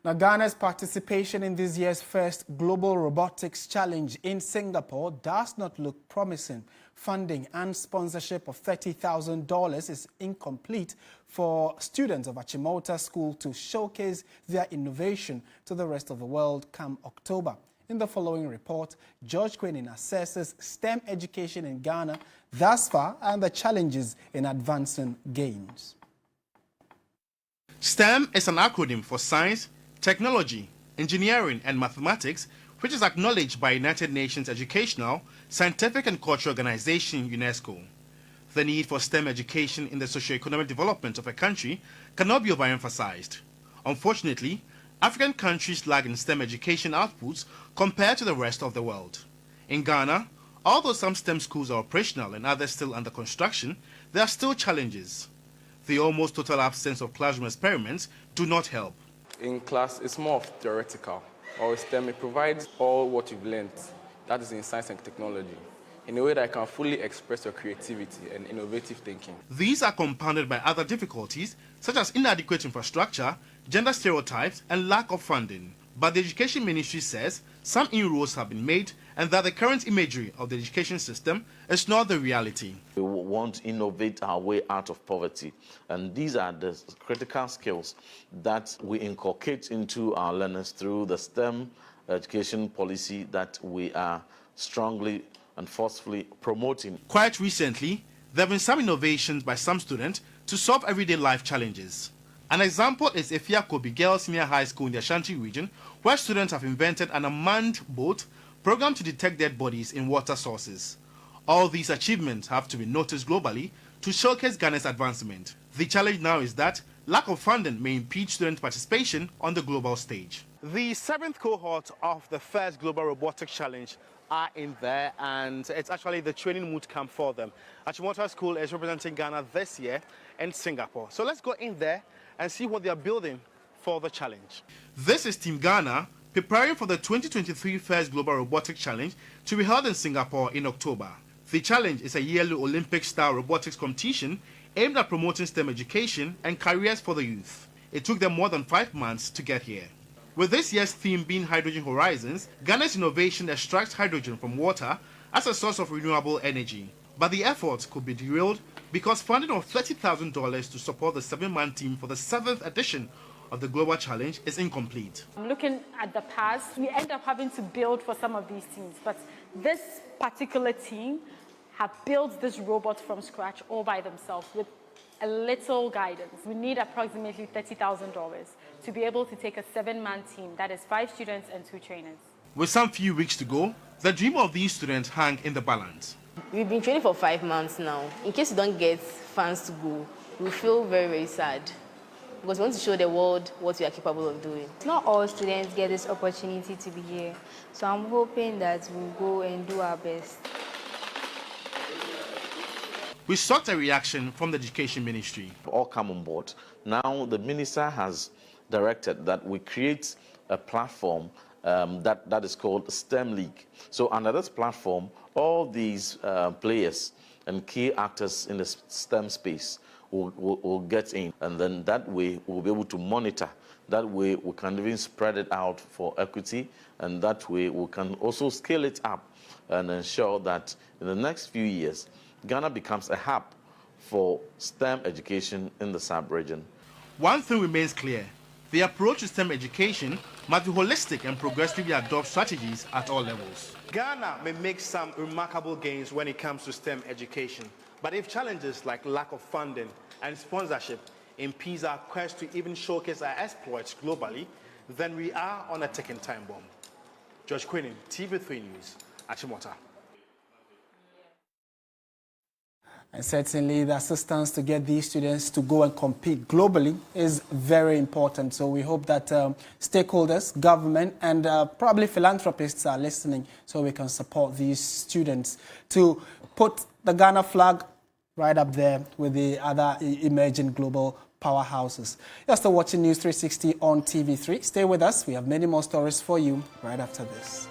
Now, Ghana's participation in this year's first Global Robotics Challenge in Singapore does not look promising. Funding and sponsorship of $30,000 is incomplete for students of Achimota School to showcase their innovation to the rest of the world come October. In the following report, George Quinnin assesses STEM education in Ghana thus far and the challenges in advancing gains. STEM is an acronym for Science, Technology, Engineering and Mathematics, which is acknowledged by United Nations Educational, Scientific and Cultural Organization, UNESCO. The need for STEM education in the socio-economic development of a country cannot be overemphasized. Unfortunately, African countries lag in STEM education outputs compared to the rest of the world. In Ghana, although some STEM schools are operational and others still under construction, there are still challenges. The almost total absence of classroom experiments do not help. In class, it's more of theoretical, or STEM, it provides all what you've learned, that is in science and technology, in a way that can fully express your creativity and innovative thinking. These are compounded by other difficulties, such as inadequate infrastructure, gender stereotypes, and lack of funding. But the Education Ministry says some inroads have been made and that the current imagery of the education system is not the reality. We want to innovate our way out of poverty, and these are the critical skills that we inculcate into our learners through the STEM education policy that we are strongly and forcefully promoting. Quite recently, there have been some innovations by some students to solve everyday life challenges. An example is Efia Kobi Girls Senior High School in the Ashanti region, where students have invented an unmanned boat programmed to detect dead bodies in water sources. All these achievements have to be noticed globally to showcase Ghana's advancement. The challenge now is that lack of funding may impede student participation on the global stage. The 7th cohort of the first Global Robotics Challenge are in there, and it's actually the training moot camp for them. Achimota School is representing Ghana this year in Singapore. So let's go in there and see what they are building for the challenge. This is Team Ghana preparing for the 2023 First Global Robotics Challenge to be held in Singapore in October. The challenge is a yearly Olympic-style robotics competition aimed at promoting STEM education and careers for the youth. It took them more than 5 months to get here. With this year's theme being Hydrogen Horizons, Ghana's innovation extracts hydrogen from water as a source of renewable energy. But the efforts could be derailed because funding of $30,000 to support the 7-man team for the 7th edition of the Global Challenge is incomplete. Looking at the past, we end up having to build for some of these teams, but this particular team have built this robot from scratch all by themselves with a little guidance. We need approximately $30,000 to be able to take a 7-man team, that is 5 students and 2 trainers. With some few weeks to go, the dream of these students hang in the balance. We've been training for 5 months now. In case you don't get funds to go, we feel very, very sad because we want to show the world what we are capable of doing. Not all students get this opportunity to be here, so I'm hoping that we'll go and do our best. We sought a reaction from the Education Ministry. All come on board. Now the minister has directed that we create a platform that is called STEM League. So under this platform, all these players and key actors in the STEM space will get in, and then that way we'll be able to monitor. That way we can even spread it out for equity, and that way we can also scale it up and ensure that in the next few years, Ghana becomes a hub for STEM education in the sub-region. One thing remains clear. The approach to STEM education must be holistic and progressively adopt strategies at all levels. Ghana may make some remarkable gains when it comes to STEM education, but if challenges like lack of funding and sponsorship impede our quest to even showcase our exploits globally, then we are on a ticking time bomb. George Quinnin, TV3 News, Achimota. And certainly the assistance to get these students to go and compete globally is very important. So we hope that stakeholders, government, and probably philanthropists are listening so we can support these students to put the Ghana flag right up there with the other emerging global powerhouses. You're still watching News 360 on TV3. Stay with us. We have many more stories for you right after this.